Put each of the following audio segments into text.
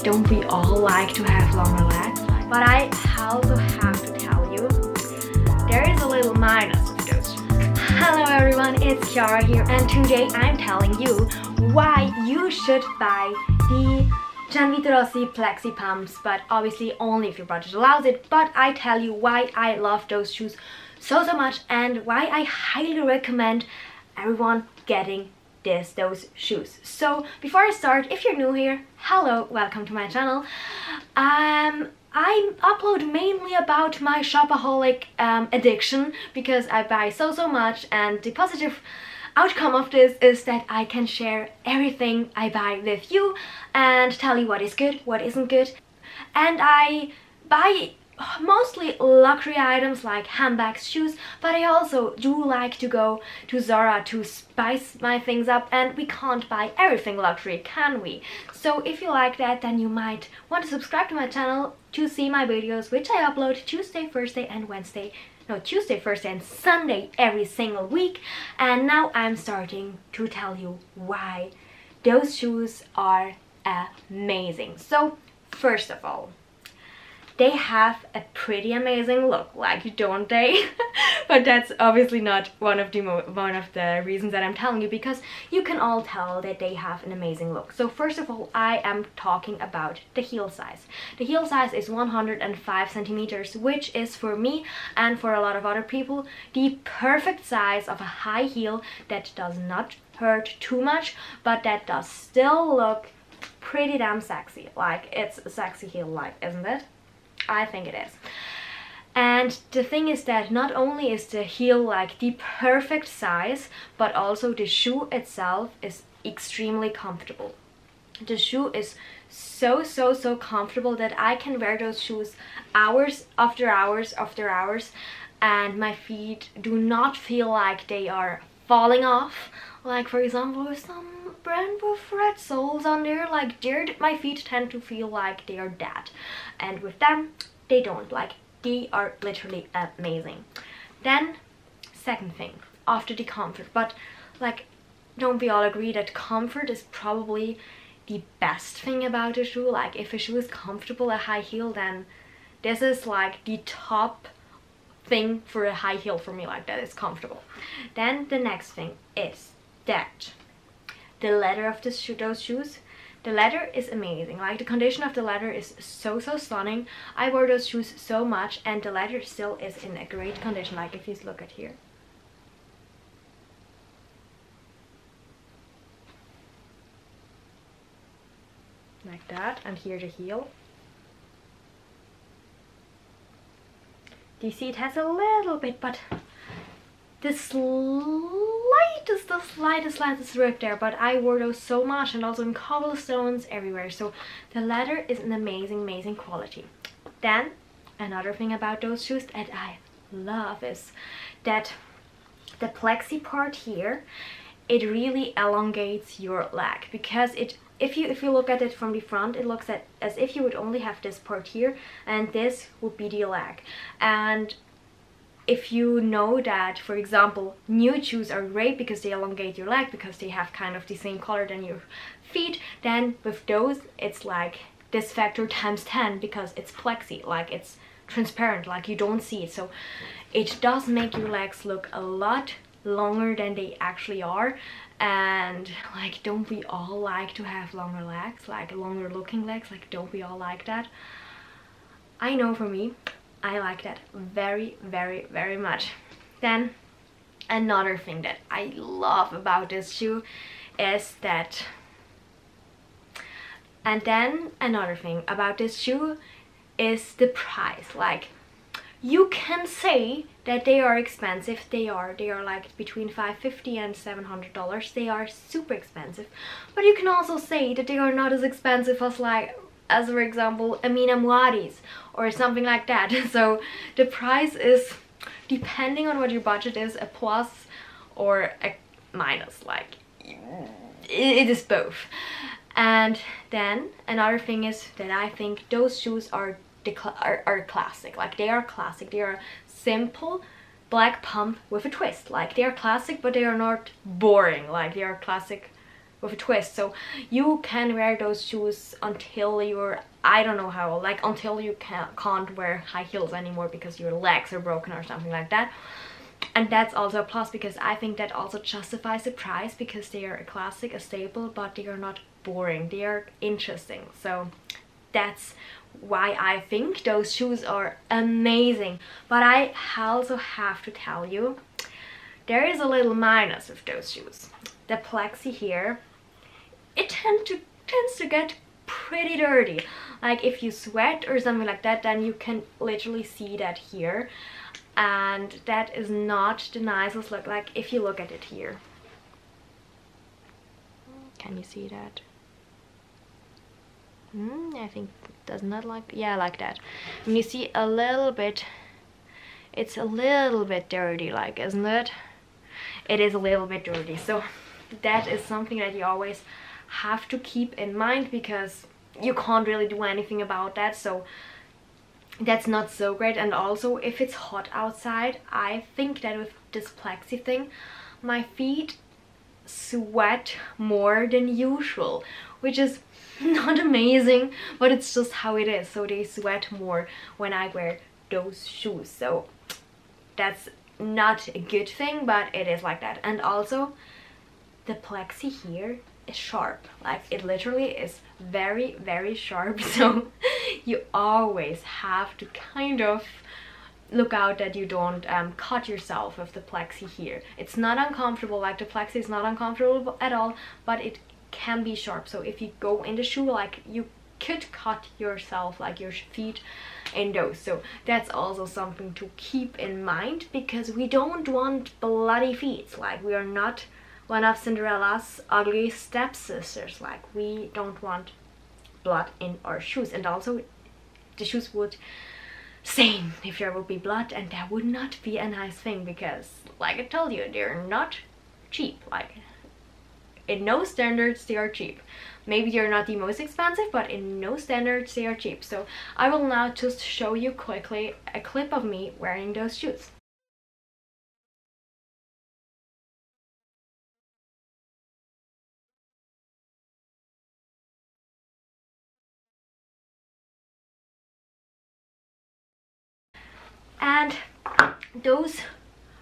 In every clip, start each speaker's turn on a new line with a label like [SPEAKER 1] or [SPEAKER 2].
[SPEAKER 1] don't we all like to have longer legs? But I also have to tell you, there is a little minus with those. Hello everyone, it's Chiara here, and today I'm telling you why you should buy the Gianvito Rossi Plexi pumps, but obviously only if your budget allows it. But I tell you why I love those shoes so much and why I highly recommend everyone getting those shoes. So before I start, if you're new here, hello, welcome to my channel. I upload mainly about my shopaholic addiction because I buy so much, and the positive outcome of this is that I can share everything I buy with you and tell you what is good, what isn't good. And I buy mostly luxury items like handbags, shoes, but I also do like to go to Zara to spice my things up, and we can't buy everything luxury, can we? So if you like that, then you might want to subscribe to my channel to see my videos, which I upload Tuesday, Thursday and Wednesday. No, Tuesday, Thursday and Sunday every single week. And now I'm starting to tell you why those shoes are amazing. So first of all, they have a pretty amazing look, like, don't they? But that's obviously not one of the reasons that I'm telling you, because you can all tell that they have an amazing look. So first of all, I am talking about the heel size. The heel size is 105 centimeters, which is for me and for a lot of other people the perfect size of a high heel that does not hurt too much, but that does still look pretty damn sexy. Like, it's a sexy heel, like, isn't it? I think it is. And the thing is that not only is the heel like the perfect size, but also the shoe itself is extremely comfortable. The shoe is so comfortable that I can wear those shoes hours after hours after hours, and my feet do not feel like they are falling off. Like, for example, with some brand with red soles on there, like my feet tend to feel like they are dead, and with them they don't. Like, they are literally amazing. Then second thing, after the comfort, but like, don't we all agree that comfort is probably the best thing about a shoe? Like, if a shoe is comfortable, a high heel, then this is like the top thing for a high heel for me, like, that is comfortable. Then the next thing is that the leather of those shoes, the leather is amazing. Like, the condition of the leather is so stunning. I wore those shoes so much, and the leather still is in a great condition. Like, if you look at here, like that, and here the heel. Do you see it has a little bit, but the slightest rip there, but I wore those so much, and also in cobblestones everywhere. So the leather is an amazing quality. Then another thing about those shoes that I love is that the plexi part here, it really elongates your leg, because if you look at it from the front, it looks as if you would only have this part here, and this would be the leg. And if you know that, for example, nude shoes are great because they elongate your leg, because they have kind of the same color than your feet, then with those it's like this factor times 10, because it's plexi, like, it's transparent, like, you don't see it. So it does make your legs look a lot longer than they actually are. And like, don't we all like to have longer legs, like longer looking legs? Like, don't we all like that? I know for me, I like that very much. Then another thing that I love about this shoe is that, and then another thing about this shoe is the price. Like, you can say that they are expensive. They are like between $550 and $700. They are super expensive. But you can also say that they are not as expensive as for example Amina Muadi's or something like that. So the price is, depending on what your budget is, a plus or a minus. Like, it is both. And then another thing is that I think those shoes are classic. Like, they are classic. They are simple black pump with a twist. Like, they are classic, but they are not boring. Like, they are classic with a twist, so you can wear those shoes until you're, I don't know how, like until you can't wear high heels anymore because your legs are broken or something like that. And that's also a plus, because I think that also justifies the price, because they are a classic, a staple, but they are not boring, they are interesting. So that's why I think those shoes are amazing. But I also have to tell you, there is a little minus with those shoes. The plexi here, it tends to get pretty dirty. Like if you sweat or something like that, then you can literally see that here, and that is not the nicest look. Like if you look at it here, can you see that? I think it does not, like, yeah, like that. And you see a little bit, it's a little bit dirty, like, isn't it? It is a little bit dirty. So that is something that you always have to keep in mind, because you can't really do anything about that. So that's not so great. And also if it's hot outside, I think that with this plexi thing, my feet sweat more than usual, which is not amazing, but it's just how it is. So they sweat more when I wear those shoes, so that's not a good thing, but it is like that. And also the plexi here is sharp, like it literally is very, very sharp. So you always have to kind of look out that you don't cut yourself with the plexi here. It's not uncomfortable, like the plexi is not uncomfortable at all, but it can be sharp. So if you go in the shoe, like you could cut yourself, like your feet in those. So that's also something to keep in mind, because we don't want bloody feet. Like we are not one of Cinderella's ugly stepsisters. Like we don't want blood in our shoes. And also the shoes would stain if there would be blood, and that would not be a nice thing, because like I told you, they're not cheap. Like in no standards they are cheap. Maybe they're not the most expensive, but in no standards they are cheap. So I will now just show you quickly a clip of me wearing those shoes. And those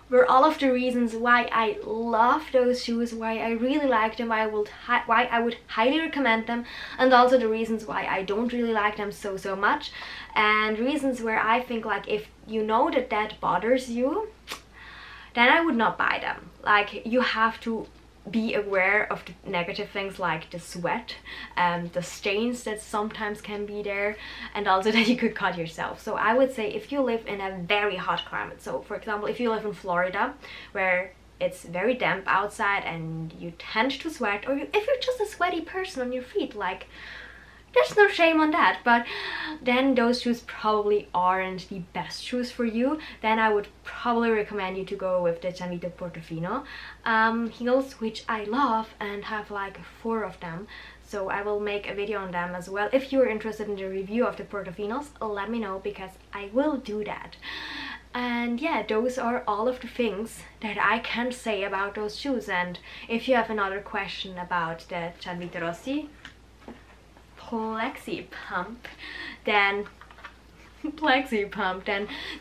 [SPEAKER 1] were all of the reasons why I love those shoes, why I really like them, why I would highly recommend them, and also the reasons why I don't really like them so much, and reasons where I think, like, if you know that that bothers you, then I would not buy them. Like, you have to be aware of the negative things like the sweat, the stains that sometimes can be there, and also that you could cut yourself. So I would say if you live in a very hot climate, so for example if you live in Florida where it's very damp outside and you tend to sweat, or if you're just a sweaty person on your feet, like there's no shame on that, but then those shoes probably aren't the best shoes for you. Then I would probably recommend you to go with the Gianvito Portofino heels, which I love and have like 4 of them. So I will make a video on them as well. If you're interested in the review of the Portofinos, let me know, because I will do that. And yeah, those are all of the things that I can say about those shoes. And if you have another question about the Gianvito Rossi Plexi pump, then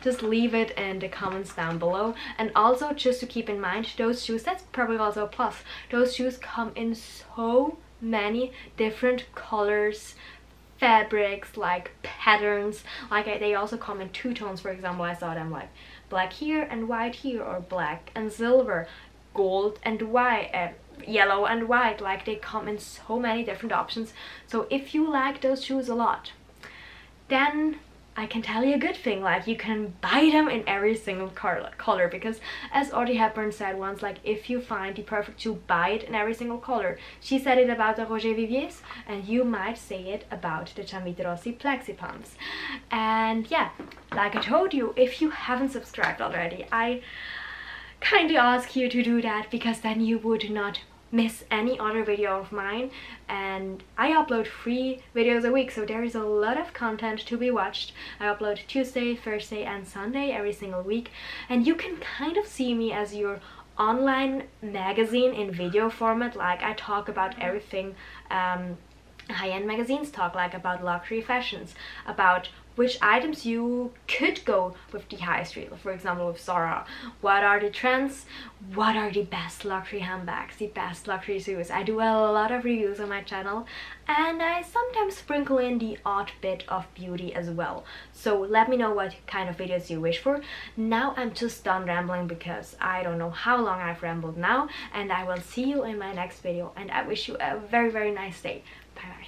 [SPEAKER 1] just leave it in the comments down below. And also just to keep in mind, those shoes, that's probably also a plus, those shoes come in so many different colors, fabrics, like patterns. Like they also come in 2 tones. For example, I saw them like black here and white here, or black and silver, gold and white, yellow and white. Like they come in so many different options. So if you like those shoes a lot, then I can tell you a good thing, like you can buy them in every single color, because as Audrey Hepburn said once, like if you find the perfect shoe, buy it in every single color. She said it about the Roger Viviers, and you might say it about the Gianvito Rossi Plexi pumps. And yeah, like I told you, if you haven't subscribed already, I kindly ask you to do that, because then you would not miss any other video of mine. And I upload 3 videos a week, so there is a lot of content to be watched. I upload Tuesday, Thursday and Sunday every single week, and you can kind of see me as your online magazine in video format. Like I talk about everything. High-end magazines talk like about luxury fashions, about which items you could go with the high street, for example with Zara. What are the trends? What are the best luxury handbags, the best luxury shoes? I do a lot of reviews on my channel, and I sometimes sprinkle in the odd bit of beauty as well. So let me know what kind of videos you wish for. Now I'm just done rambling because I don't know how long I've rambled now, and I will see you in my next video, and I wish you a very, very nice day. Bye bye.